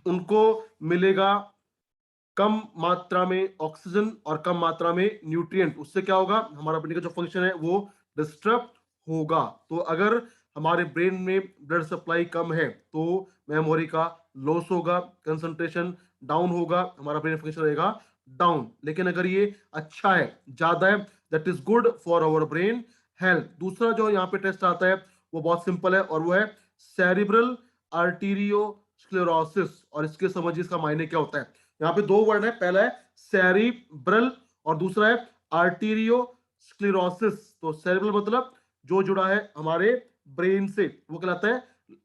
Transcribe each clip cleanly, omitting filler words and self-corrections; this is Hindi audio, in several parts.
उनको मिलेगा कम मात्रा में ऑक्सीजन और कम मात्रा में न्यूट्रिएंट। उससे क्या होगा, हमारा ब्रेन का जो फंक्शन है वो डिस्टर्ब होगा। तो अगर हमारे ब्रेन में ब्लड सप्लाई कम है तो मेमोरी का लॉस होगा, कंसंट्रेशन डाउन होगा, हमारा ब्रेन फंक्शन रहेगा डाउन। लेकिन अगर ये अच्छा है, ज्यादा है, that is good for our brain health. दूसरा जो यहाँ पे टेस्ट आता है वो बहुत सिंपल है और वो है सेरिब्रल आर्टीरियोस्क्लेरोसिस। और इसके समझिए इसका मायने क्या होता है। यहाँ पे दो वर्ड है, पहला है सेरिब्रल और दूसरा है आर्टीरियोस्क्लेरोसिस। तो सेरिब्रल मतलब जो जुड़ा है हमारे ब्रेन से वो कहलाता है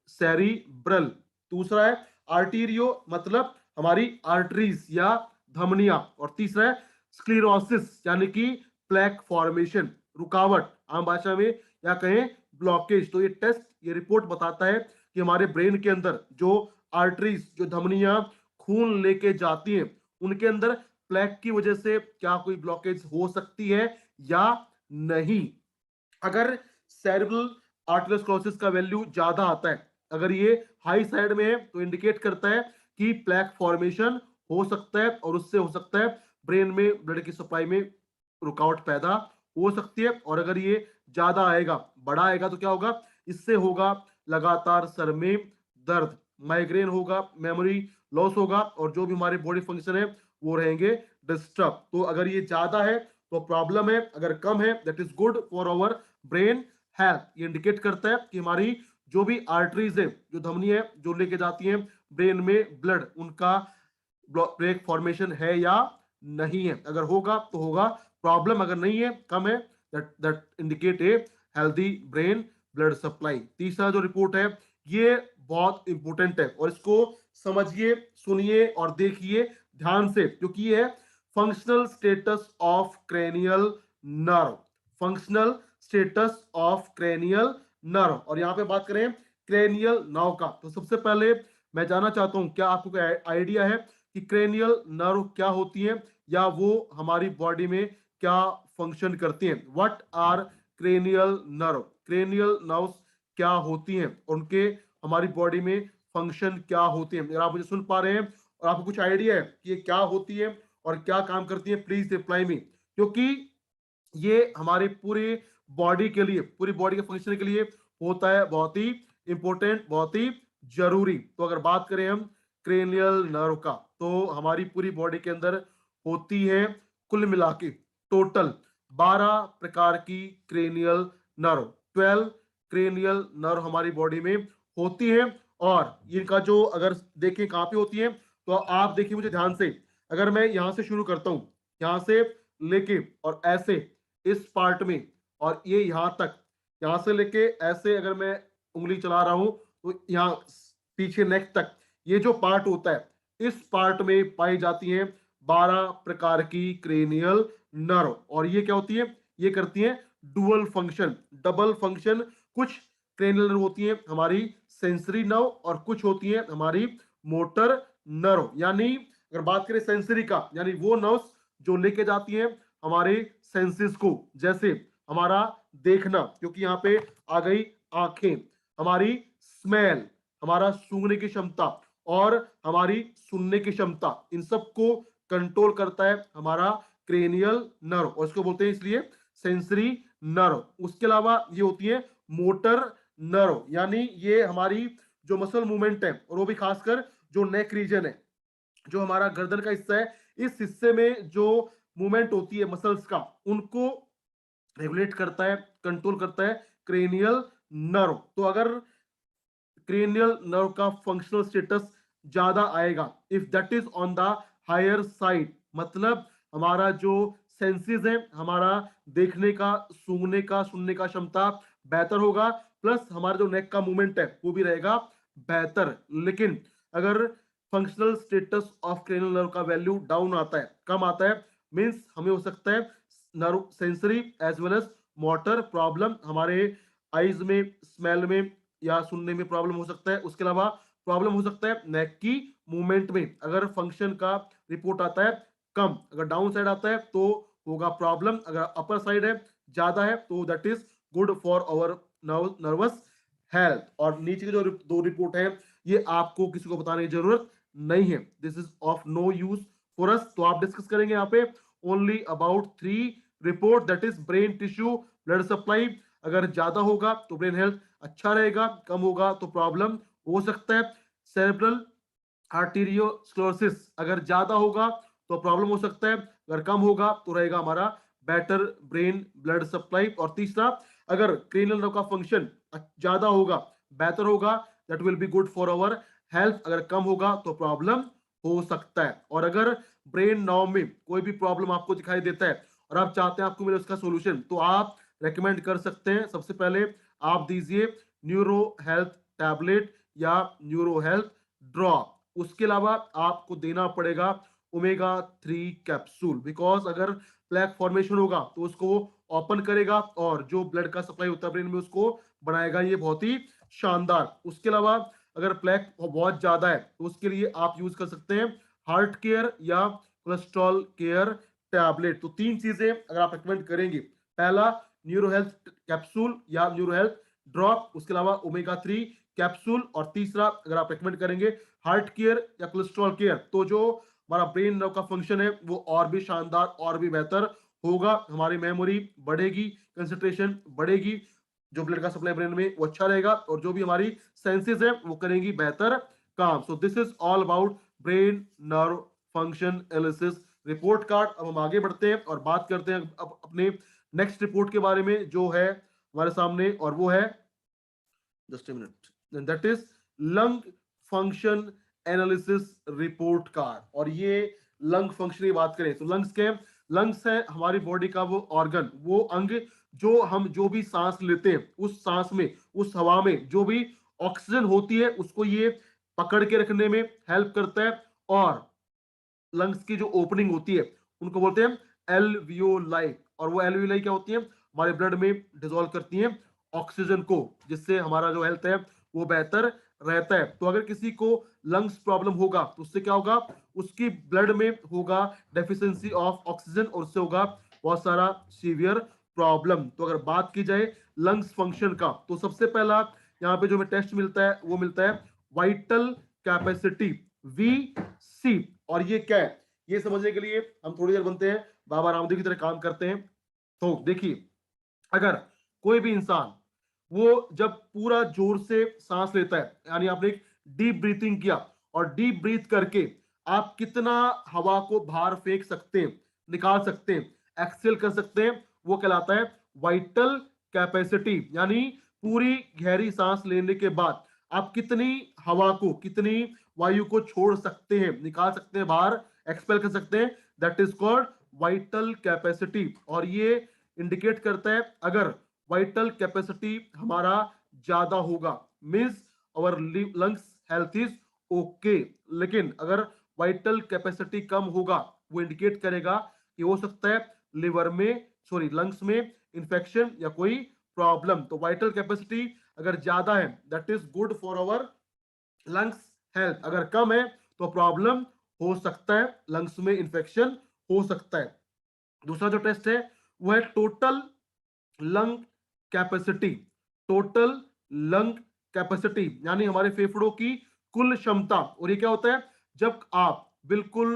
सेरिब्रल। दूसरा है आर्टीरियो मतलब हमारी आर्टरीज या धमनियां। और तीसरा है स्क्लेरोसिस यानी कि प्लेक फॉर्मेशन, रुकावट आम भाषा में, या कहें ब्लॉकेज। तो ये टेस्ट, ये रिपोर्ट बताता है कि हमारे ब्रेन के अंदर जो आर्टरीज, जो धमनियां खून लेके जाती हैं, उनके अंदर प्लेक की वजह से क्या कोई ब्लॉकेज हो सकती है या नहीं। अगर सेरेब्रल आर्टेरियोस्क्लेरोसिस का वैल्यू ज्यादा आता है, अगर ये हाई साइड में है, तो इंडिकेट करता है कि प्लेक फॉर्मेशन हो सकता है और उससे हो सकता है ब्रेन में ब्लड की सप्लाई में रुकावट पैदा हो सकती है। और अगर ये ज्यादा आएगा, बड़ा आएगा, तो क्या होगा, इससे होगा लगातार सर में दर्द, माइग्रेन होगा, मेमोरी लॉस होगा और जो भी हमारे बॉडी फंक्शन है वो रहेंगे डिस्टर्ब। तो अगर ये ज्यादा है तो प्रॉब्लम है, अगर कम है that is good for our brain health. ये इंडिकेट करता है कि हमारी जो भी आर्टरीज है, जो धमनी है, जो लेके जाती है ब्रेन में ब्लड, उनका ब्रेक फॉर्मेशन है या नहीं है। अगर होगा तो होगा प्रॉब्लम, अगर नहीं है, कम है, that that indicate a healthy brain blood supply. तीसरा जो रिपोर्ट है ये बहुत इंपॉर्टेंट है और इसको समझिए, सुनिए और देखिए ध्यान से, क्योंकि ये है functional status of cranial nerve. Functional status of cranial nerve. और यहाँ पे बात करें क्रेनियल नर्व का, तो सबसे पहले मैं जानना चाहता हूं क्या आपको कोई आइडिया है कि क्रेनियल नर्व क्या होती है या वो हमारी बॉडी में क्या फंक्शन करती हैं। What are cranial nerve. Cranial nerves क्या होती हैं, उनके हमारी बॉडी में फंक्शन क्या होते हैं। अगर आप मुझे सुन पा रहे हैं और आपको कुछ आइडिया है कि ये क्या होती है और क्या काम करती है, प्लीज रिप्लाई मी, क्योंकि ये हमारे पूरे बॉडी के लिए, पूरी बॉडी के फंक्शन के लिए होता है बहुत ही इंपॉर्टेंट, बहुत ही जरूरी। तो अगर बात करें हम क्रेनियल नर्व का, तो हमारी पूरी बॉडी के अंदर होती है कुल मिला के टोटल 12 प्रकार की क्रेनियल नर्व। 12 क्रेनियल नर्व हमारी बॉडी में होती है। और इनका जो अगर देखें कहाँ पे होती है, तो आप देखिए मुझे ध्यान से। अगर मैं यहां से शुरू करता हूं, यहां से लेके और ऐसे इस पार्ट में, और ये यहां तक, यहां से लेके ऐसे अगर मैं उंगली चला रहा हूं तो यहाँ पीछे नेक तक ये जो पार्ट होता है, इस पार्ट में पाई जाती हैं 12 प्रकार की क्रेनियल नर्व। और ये क्या होती है, ये करती हैं डुअल फंक्शन, डबल फंक्शन। कुछ क्रेनियल नर्व होती है हमारी सेंसरी नर्व और कुछ होती है हमारी मोटर नर्व। यानी अगर बात करें सेंसरी का, यानी वो नर्व्स जो लेके जाती हैं हमारे सेंसेस को, जैसे हमारा देखना, क्योंकि यहाँ पे आ गई आंखें, हमारी स्मेल, हमारा सूंघने की क्षमता और हमारी सुनने की क्षमता, इन सब को कंट्रोल करता है हमारा क्रेनियल नर्व और इसको बोलते हैं इसलिए सेंसरी नर्व। उसके अलावा ये होती है मोटर नर्व, यानी ये हमारी जो मसल मूवमेंट है, और वो भी खासकर जो नेक रीजन है, जो हमारा गर्दन का हिस्सा है, इस हिस्से में जो मूवमेंट होती है मसल्स का, उनको रेगुलेट करता है, कंट्रोल करता है क्रेनियल नर्व। तो अगर क्रेनियल नर्व का फंक्शनल स्टेटस ज्यादा आएगा, if that is on the higher side, मतलब हमारा जो सेंसेस है, हमारा देखने का, सूंघने का, सुनने का क्षमता बेहतर होगा, प्लस हमारा जो नेक का मूवमेंट है वो भी रहेगा बेहतर। लेकिन अगर functional status of cranial nerve का वैल्यू डाउन आता है, कम आता है, मींस हमें हो सकता है nerve sensory as well as motor problem, हमारे आईज में, स्मेल में या सुनने में प्रॉब्लम हो सकता है। उसके अलावा प्रॉब्लम हो सकता है नेक की मूवमेंट में, अगर फंक्शन का रिपोर्ट आता है कम। अगर डाउन साइड आता है तो होगा प्रॉब्लम, अगर अपर साइड है, ज्यादा है, तो that is good for our nervous health. और नीचे की जो दो रिपोर्ट है ये आपको किसी को बताने की जरूरत नहीं है, this is of no use for us. तो आप डिस्कस करेंगे यहाँ पे only about 3 report, that is brain tissue blood supply. अगर ज्यादा होगा तो ब्रेन हेल्थ अच्छा रहेगा, कम होगा तो प्रॉब्लम हो सकता है। सेरेब्रल आर्टीरियोस्क्लेरोसिस अगर ज्यादा होगा तो प्रॉब्लम हो सकता है, अगर कम होगा तो रहेगा हमारा बेटर ब्रेन ब्लड सप्लाई। और तीसरा, अगर क्रेनियल नर्व का फंक्शन ज्यादा होगा, बेहतर होगा, that will be good for our health. अगर कम होगा तो प्रॉब्लम हो सकता है। और अगर ब्रेन नर्व में कोई भी प्रॉब्लम आपको दिखाई देता है और आप चाहते हैं आपको मिले उसका सोल्यूशन, तो आप रेकमेंड कर सकते हैं, सबसे पहले आप दीजिए न्यूरो हेल्थ टैबलेट या न्यूरो हेल्थ ड्रॉप। उसके अलावा आपको देना पड़ेगा ओमेगा 3 कैप्सूल, बिकॉज अगर प्लेक फॉर्मेशन होगा तो उसको ओपन करेगा और जो ब्लड का सप्लाई होता है ब्रेन में उसको बनाएगा, ये बहुत ही शानदार। उसके अलावा अगर प्लेक बहुत ज्यादा है तो उसके लिए आप यूज कर सकते हैं हार्ट केयर या कोलेस्ट्रॉल केयर टैबलेट। तो 3 चीजें अगर आप रिकमेंड करेंगे, पहला न्यूरो हेल्थ कैप्सूल या न्यूरो हेल्थ ड्रॉप, उसके अलावा ओमेगा 3 कैप्सूल, और तीसरा अगर आप रिकमेंड करेंगे हार्ट केयर या कोलेस्ट्रॉल केयर, तो जो हमारा ब्रेन नर्व का फंक्शन है वो और भी शानदार और भी बेहतर होगा। हमारी मेमोरी बढ़ेगी, कंसंट्रेशन बढ़ेगी, जो ब्लड का सप्लाई ब्रेन में वो अच्छा रहेगा, और जो भी हमारी सेंसेस है वो करेंगी बेहतर काम। सो this is all about brain nerve function analysis report card. अब हम आगे बढ़ते हैं और बात करते हैं अब अपने नेक्स्ट रिपोर्ट के बारे में जो है हमारे सामने, और वो है just a minute, that is lung function analysis report card. और ये लंग फंक्शन की बात करें तो लंग्स के लंग्स है हमारी बॉडी का वो ऑर्गन, वो अंग जो हम जो भी सांस लेते हैं उस सांस में, उस हवा में जो भी ऑक्सीजन होती है उसको ये पकड़ के रखने में हेल्प करता है। और लंग्स की जो ओपनिंग होती है उनको बोलते हैं एल्वियोलाई, और वो एल्वियोलाई क्या होती है, हमारे ब्लड में डिसॉल्व करती हैं ऑक्सीजन को, जिससे हमारा जो हेल्थ है वो बेहतर रहता है। तो अगर किसी को लंग्स प्रॉब्लम होगा तो उससे क्या होगा, उसकी ब्लड में होगा डेफिशिएंसी ऑफ ऑक्सीजन, और उससे होगा बहुत सारा सीवियर प्रॉब्लम। तो अगर बात की जाए लंग्स फंक्शन का, तो सबसे पहला यहाँ पे जो हमें टेस्ट मिलता है वो मिलता है वाइटल कैपेसिटी, वी। और ये क्या है, ये समझने के लिए हम थोड़ी देर बनते हैं बाबा रामदेव की तरह काम करते हैं। तो देखिए, अगर कोई भी इंसान वो जब पूरा जोर से सांस लेता है, यानी आपने एक डीप ब्रीथिंग किया और डीप ब्रीथ करके आप कितना हवा को बाहर फेंक सकते हैं, निकाल सकते हैं, एक्सेल कर सकते हैं, वो कहलाता है वाइटल कैपेसिटी। यानी पूरी गहरी सांस लेने के बाद आप कितनी हवा को, कितनी वायु को छोड़ सकते हैं, निकाल सकते हैं बाहर, एक्सपेल कर सकते हैं, that is called vital capacity. और ये इंडिकेट करता है अगर वाइटल कैपेसिटी हमारा ज्यादा होगा means our lungs health is okay. लेकिन अगर वाइटल कैपेसिटी कम होगा, वो इंडिकेट करेगा कि हो सकता है लिवर में, सॉरी लंग्स में इंफेक्शन या कोई प्रॉब्लम। तो वाइटल कैपेसिटी अगर ज्यादा है that is good for our lungs health, अगर कम है तो प्रॉब्लम हो सकता है, लंग्स में इंफेक्शन हो सकता है। दूसरा जो टेस्ट है वो है total lung capacity. Total lung capacity यानी हमारे फेफड़ों की कुल क्षमता। और ये क्या होता है, जब आप बिल्कुल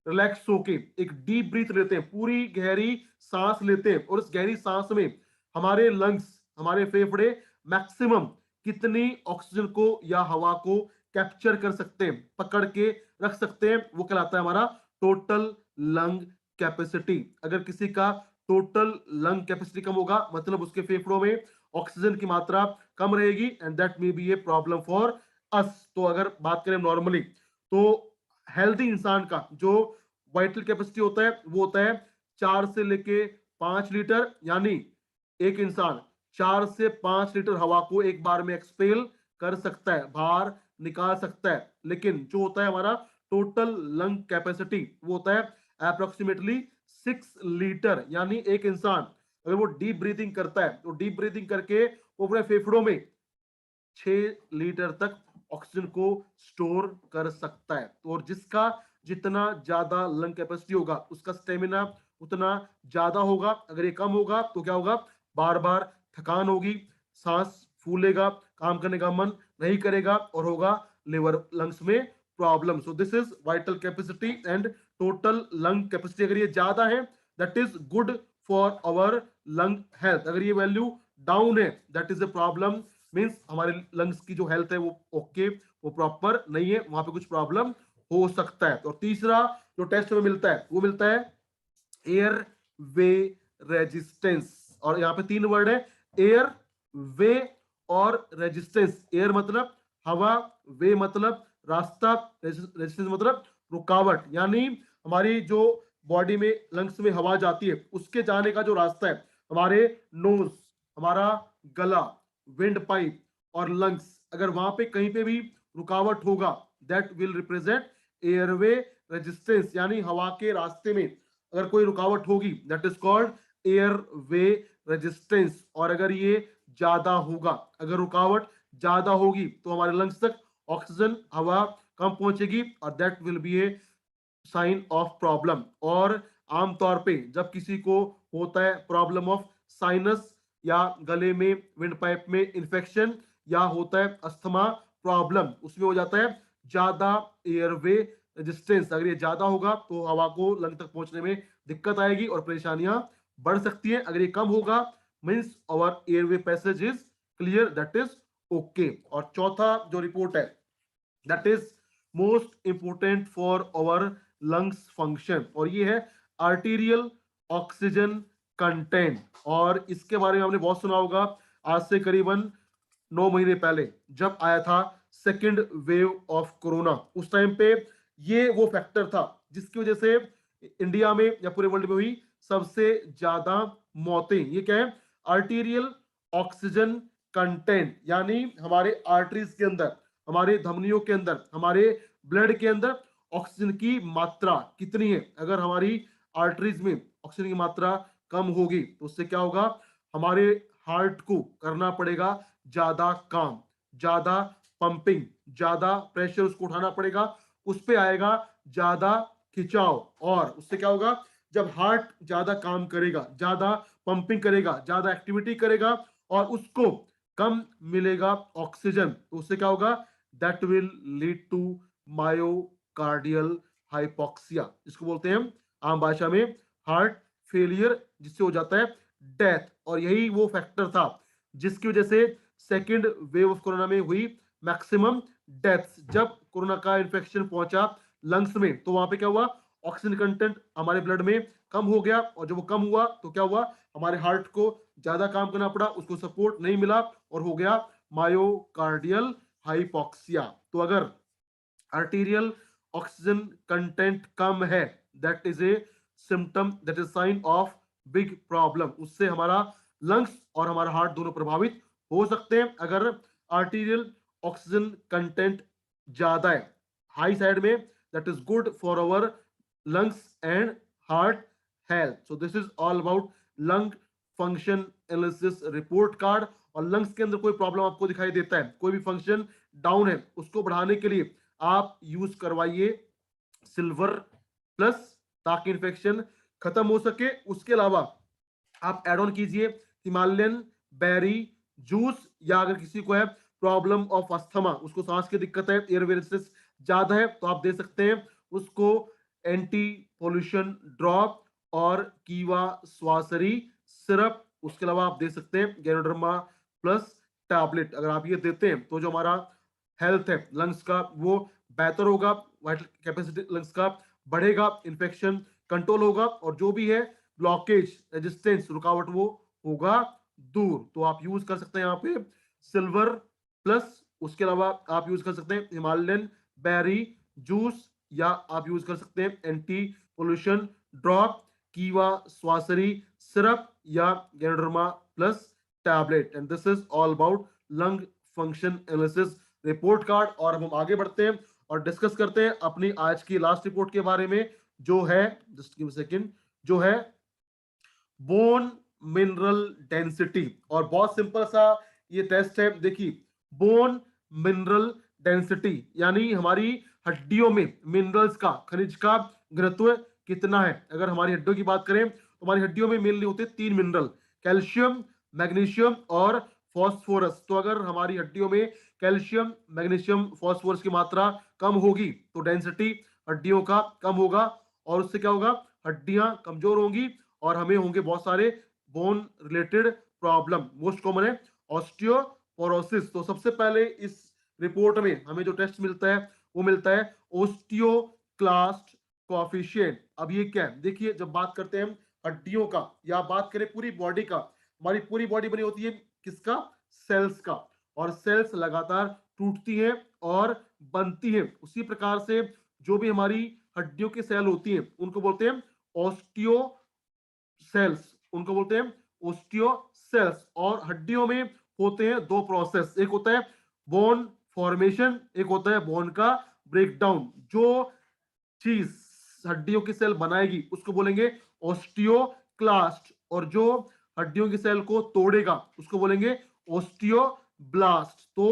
रिलैक्स होके एक डीप ब्रीथ लेते हैं, पूरी गहरी सांस लेते हैं, और उस गहरी सांस में हमारे लंग्स, हमारे फेफड़े मैक्सिमम कितनी ऑक्सीजन को या हवा को कैप्चर कर सकते हैं, पकड़ के रख सकते हैं, वो कहलाता है हमारा टोटल लंग कैपेसिटी। अगर किसी का टोटल लंग कैपेसिटी कम होगा मतलब उसके फेफड़ों में ऑक्सीजन की मात्रा कम रहेगी, and that may be a problem for us. तो अगर बात करें नॉर्मली, तो हेल्दी इंसान का जो वाइटल कैपेसिटी होता है वो होता है 4 से लेके 5 लीटर, यानी एक इंसान 4 से 5 लीटर हवा को एक बार में एक्सपेल कर सकता है, बाहर निकाल सकता है। लेकिन जो होता है हमारा टोटल लंग कैपेसिटी वो होता है अप्रोक्सीमेटली 6 लीटर, यानी एक इंसान अगर वो डीप ब्रीथिंग करता है तो डीप ब्रीथिंग करके वो अपने फेफड़ों में 6 लीटर तक ऑक्सीजन को स्टोर कर सकता है। तो और जिसका जितना ज्यादा लंग कैपेसिटी होगा उसका स्टेमिना उतना ज्यादा होगा। अगर ये कम होगा तो क्या होगा, बार बार थकान होगी, सांस फूलेगा, काम करने का मन नहीं करेगा, और होगा लिवर लंग्स में problem. So this is vital capacity and total lung capacity. अगर ये ज्यादा है that is good for our lung health. अगर ये वैल्यू डाउन है that is a problem, means हमारे लंग्स की जो हेल्थ है वो ओके, वो प्रॉपर नहीं है, वहां पे कुछ प्रॉब्लम हो सकता है. और तीसरा जो टेस्ट में मिलता है वो मिलता है एयर वे रेजिस्टेंस. और यहाँ पे तीन वर्ड है, एयर, वे और रेजिस्टेंस. एयर मतलब हवा, वे मतलब रास्ता, रेजिस्टेंस मतलब रुकावट. यानी हमारी जो बॉडी में लंग्स में हवा जाती है उसके जाने का जो रास्ता है, हमारे नोज, हमारा गला, विंड पाइप और लंग्स, अगर वहां पे कहीं पे भी रुकावट होगा that will represent airway resistance. यानी हवा के रास्ते में अगर कोई रुकावट होगी that is called air way resistance. और अगर ये ज्यादा होगा, अगर रुकावट ज्यादा होगी तो हमारे लंग्स तक ऑक्सीजन हवा कम पहुंचेगी और that will be a sign of problem. और आमतौर पे जब किसी को होता है प्रॉब्लम ऑफ साइनस या गले में विंड पाइप में इंफेक्शन या होता है अस्थमा प्रॉब्लम, उसमें हो जाता है ज्यादा एयरवे रेजिस्टेंस. अगर ये ज्यादा होगा तो हवा को लंग तक पहुंचने में दिक्कत आएगी और परेशानियां बढ़ सकती हैं. अगर ये कम होगा means our airway passage is clear, that is okay. और चौथा जो रिपोर्ट है that is most important for our lungs function, और ये है आर्टीरियल ऑक्सीजन कंटेंट. और इसके बारे में आपने बहुत सुना होगा. आज से करीबन 9 महीने पहले जब आया था सेकेंड वेव ऑफ कोरोना, उस टाइम पे ये वो फैक्टर था जिसकी वजह से इंडिया में या पूरे वर्ल्ड में हुई सबसे ज्यादा मौतें. ये क्या है? Arterial oxygen content. यानी हमारे आर्टरीज के अंदर, हमारे धमनियों के अंदर, हमारे ब्लड के अंदर ऑक्सीजन की मात्रा कितनी है. अगर हमारी आर्टरीज में ऑक्सीजन की मात्रा कम होगी तो उससे क्या होगा, हमारे हार्ट को करना पड़ेगा ज्यादा काम, ज्यादा पंपिंग, ज्यादा प्रेशर उसको उठाना पड़ेगा, उस पे आएगा ज्यादा खिंचाव. और उससे क्या होगा, जब हार्ट ज्यादा काम करेगा, ज्यादा पंपिंग करेगा, ज्यादा एक्टिविटी करेगा और उसको कम मिलेगा ऑक्सीजन, तो उससे क्या होगा, that will lead to myocardial hypoxia, जिसको बोलते हैं हम आम भाषा में हार्ट फेलियर, जिससे हो जाता है डेथ. और यही वो फैक्टर था जिसकी वजह से सेकेंड वेव ऑफ कोरोना में हुई मैक्सिमम डेथ्स. जब कोरोना का इन्फेक्शन पहुंचा लंग्स में तो वहां पे क्या हुआ, ऑक्सीजन कंटेंट हमारे ब्लड में कम हो गया, और जब वो कम हुआ तो क्या हुआ, हमारे हार्ट को ज्यादा काम करना पड़ा, उसको सपोर्ट नहीं मिला और हो गया मायोकार्डियल हाइपोक्सिया. तो अगर आर्टीरियल ऑक्सीजन कंटेंट कम है that is a symptom, that is sine of big problem. उससे हमारा लंग्स और हमारा हार्ट दोनों प्रभावित हो सकते हैं. अगर आर्टीरियल ऑक्सीजन कंटेंट ज्यादा है, हाई साइड में, that is good for our lungs and heart health. So this is all about lung function analysis report card. और लंग्स के अंदर कोई प्रॉब्लम आपको दिखाई देता है, कोई भी फंक्शन डाउन है, उसको बढ़ाने के लिए आप यूज करवाइए सिल्वर प्लस, ताकि इन्फेक्शन खत्म हो सके. उसके अलावा आप एड ऑन कीजिए हिमालयन बेरी जूस, या अगर किसी को है प्रॉब्लम ऑफ अस्थमा, उसको सांस की दिक्कत है, एयरवे रेजिस्टेंस ज्यादा है, तो आप दे सकते हैं उसको एंटी पोल्यूशन ड्रॉप और कीवा स्वासरी सिरप. उसके अलावा आप दे सकते हैं गैनोडर्मा प्लस टैबलेट. अगर आप ये देते हैं तो जो हमारा हेल्थ है लंग्स का वो बेहतर होगा, वाइटल कैपेसिटी लंग्स का बढ़ेगा, इन्फेक्शन कंट्रोल होगा, और जो भी है ब्लॉकेज, रेजिस्टेंस, रुकावट, वो होगा दूर. तो आप यूज कर सकते हैं यहाँ पे सिल्वर प्लस. उसके अलावा आप यूज कर सकते हैं हिमालयन बेरी जूस, या आप यूज कर सकते हैं एंटी पोल्यूशन ड्रॉप, कीवा स्वासरी सिरप या ganoderma plus tablet. And this is all about lung function analysis report card. और अब हम आगे बढ़ते हैं और डिस्कस करते हैं अपनी आज की लास्ट रिपोर्ट के बारे में, जो है, जस्ट गिव अ सेकंड, जो है बोन मिनरल डेंसिटी. और बहुत सिंपल सा ये टेस्ट है. देखिए, बोन मिनरल डेंसिटी यानी हमारी हड्डियों में मिनरल्स का, खनिज का घनत्व कितना है. अगर हमारी हड्डियों की बात करें तो हमारी हड्डियों में मेनली होते हैं 3 मिनरल, कैल्शियम, मैग्नीशियम और फॉस्फोरस, तो अगर हमारी हड्डियों में कैल्शियम, मैग्नीशियम, फॉस्फोरस की मात्रा कम होगी तो डेंसिटी हड्डियों का कम होगा, और उससे क्या होगा, हड्डियां कमजोर होंगी और हमें होंगे बहुत सारे bone related problem. Most common है ऑस्टियोपोरोसिस। तो सबसे पहले इस रिपोर्ट में हमें जो टेस्ट मिलता है वो मिलता है ओस्टियोक्लास्ट कोएफिशिएंट। अब ये क्या है, देखिए जब बात करते हैं हम हड्डियों का या बात करें पूरी बॉडी का, हमारी पूरी बॉडी बनी होती है किसका, सेल्स का, और सेल्स लगातार टूटती हैं और बनती हैं। उसी प्रकार से जो भी हमारी हड्डियों की सेल होती हैं उनको बोलते हैं ऑस्टियो सेल्स, उनको बोलते हैं ओस्टियो सेल्स। और हड्डियों में होते हैं दो प्रोसेस, एक होता है बोन फॉर्मेशन, एक होता है बोन का ब्रेकडाउन। जो चीज हड्डियों की सेल बनाएगी उसको बोलेंगे ओस्टियोक्लास्ट, और जो हड्डियों की सेल को तोड़ेगा उसको बोलेंगे ओस्टियोब्लास्ट। तो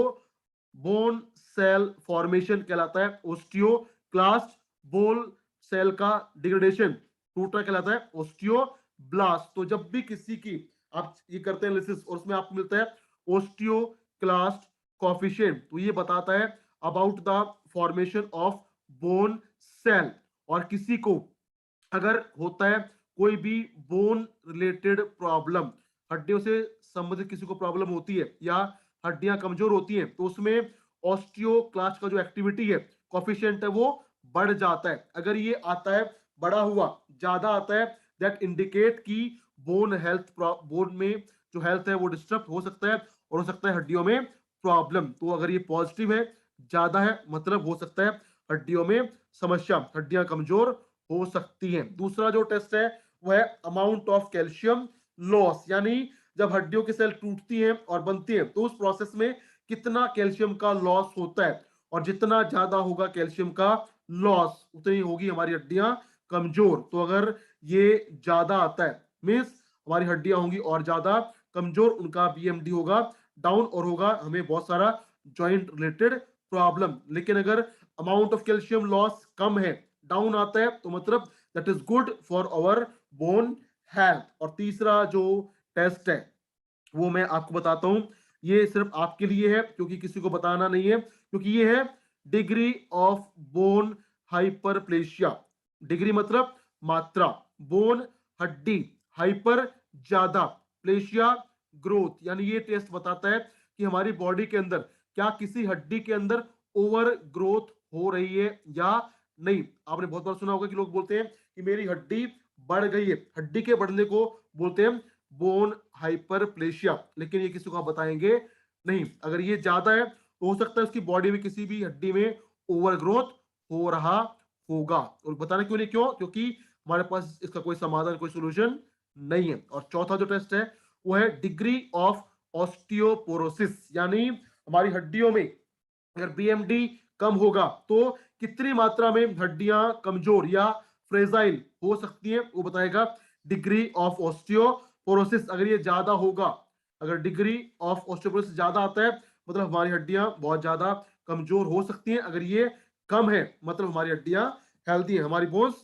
बोन सेल फॉर्मेशन कहलाता है ओस्टियोक्लास्ट, बोन सेल का डिग्रेडेशन टूटना कहलाता है ओस्टियोब्लास्ट। तो जब भी किसी की आप ये करते हैं एनालिसिस और उसमें आपको मिलता है ओस्टियोक्लास्ट कोएफिशिएंट, तो ये बताता है about the formation of bone cell. और किसी को अगर होता है कोई भी बोन रिलेटेड प्रॉब्लम, हड्डियों से संबंधित किसी को प्रॉब्लम होती है या हड्डियां कमजोर होती हैं, तो उसमें ऑस्टियोक्लास्ट का जो एक्टिविटी है, कोएफिशिएंट है, वो बढ़ जाता है। अगर ये आता है बड़ा हुआ, ज्यादा आता है, दैट इंडिकेट की बोन हेल्थ, बोन में जो हेल्थ है वो डिस्टर्ब हो सकता है और हो सकता है हड्डियों में प्रॉब्लम। तो अगर ये पॉजिटिव है, ज्यादा है, मतलब हो सकता है हड्डियों में समस्या, हड्डियां कमजोर हो सकती हैं। दूसरा जो टेस्ट है वो है अमाउंट ऑफ कैल्शियम लॉस, यानी जब हड्डियों की सेल टूटती हैं और बनती हैं तो उस प्रोसेस में कितना कैल्शियम का लॉस होता है, और जितना ज्यादा होगा कैल्शियम का लॉस उतनी होगी हमारी हड्डियां कमजोर। तो अगर ये ज्यादा आता है मीन्स हमारी हड्डियां होंगी और ज्यादा कमजोर, उनका बीएमडी होगा डाउन और होगा हमें बहुत सारा जॉइंट रिलेटेड प्रॉब्लम। लेकिन अगर अमाउंट ऑफ कैल्शियम लॉस कम है, डाउन आता है, तो मतलब that is good for our bone health. और तीसरा जो टेस्ट है वो मैं आपको बताता हूं, ये सिर्फ आपके लिए है क्योंकि किसी को बताना नहीं है, क्योंकि ये है degree of bone hyperplasia. Degree मतलब मात्रा, बोन हड्डी, हाइपर ज्यादा, प्लेशिया ग्रोथ, यानी ये टेस्ट बताता है कि हमारी बॉडी के अंदर क्या किसी हड्डी के अंदर ओवर ग्रोथ हो रही है या नहीं। आपने बहुत बार सुना होगा कि लोग बोलते हैं कि मेरी हड्डी बढ़ गई है, हड्डी के बढ़ने को बोलते हैं बोन हाइपरप्लेशिया, लेकिन ये किसी को आप बताएंगे नहीं। अगर ये ज्यादा है तो हो सकता है उसकी बॉडी में किसी भी हड्डी में ओवर ग्रोथ हो रहा होगा, और बताना क्यों नहीं, क्यों, क्योंकि हमारे पास इसका कोई समाधान, कोई सोल्यूशन नहीं है। और चौथा जो टेस्ट है वो है डिग्री ऑफ ऑस्टियोपोरोसिस, यानी हमारी हड्डियों में अगर बीएमडी कम होगा तो कितनी मात्रा में हड्डियां कमजोर या फ्रेजाइल हो सकती हैं, वो बताएगा डिग्री ऑफ ऑस्टियोपोरोसिस। अगर ये ज्यादा होगा, अगर डिग्री ऑफ ऑस्टियोपोरोसिस ज्यादा आता है मतलब हमारी हड्डियां बहुत ज्यादा कमजोर हो सकती हैं, अगर ये कम है मतलब हमारी हड्डियां हेल्दी है, हमारी बोन्स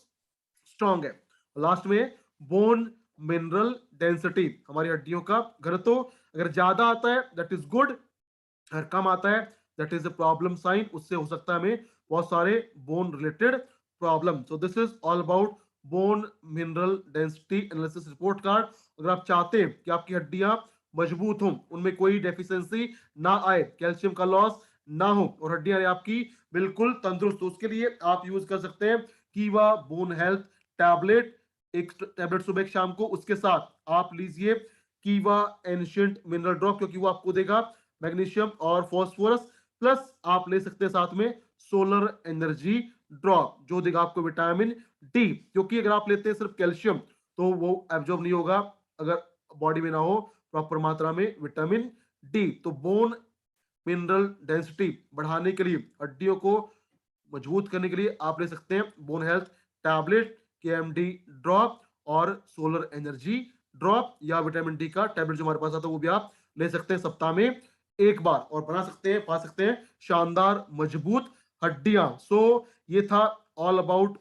स्ट्रांग है। लास्ट में बोन मिनरल डेंसिटी, हमारी हड्डियों का घनत्व अगर ज्यादा आता है दैट इज गुड, अगर कम आता है that is a problem sign, उससे हो सकता है हमें बहुत सारे bone related problem. So this is all about bone mineral density analysis report card. अगर आप चाहते हैं कि आपकी हड्डियां मजबूत हों, उनमें कोई डेफिशिएंसी ना आए, कैल्शियम का लॉस ना हो और हड्डियां आपकी बिल्कुल तंदुरुस्त, तो उसके लिए आप यूज कर सकते हैं कीवा बोन हेल्थ टैबलेट। एक टैबलेट सुबह एक शाम को, उसके साथ आप लीजिए कीवा एंशिएंट मिनरल ड्रॉप, क्योंकि वो आपको देगा मैग्नीशियम और फॉस्फोरस, प्लस आप ले सकते हैं साथ में सोलर एनर्जी ड्रॉप जो देगा आपको विटामिन डी, क्योंकि अगर आप लेते हैं सिर्फ कैल्शियम तो वो एब्जॉर्ब नहीं होगा अगर बॉडी में ना हो प्रॉपर मात्रा में विटामिन डी। तो बोन मिनरल डेंसिटी बढ़ाने के लिए, हड्डियों को मजबूत करने के लिए आप ले सकते हैं बोन हेल्थ टैबलेट, केएमडी ड्रॉप और सोलर एनर्जी ड्रॉप, या विटामिन डी का टैबलेट जो हमारे पास आता है वो भी आप ले सकते हैं सप्ताह में एक बार, और बना सकते हैं, पा सकते हैं शानदार मजबूत हड्डियां। सो ये था ऑल अबाउट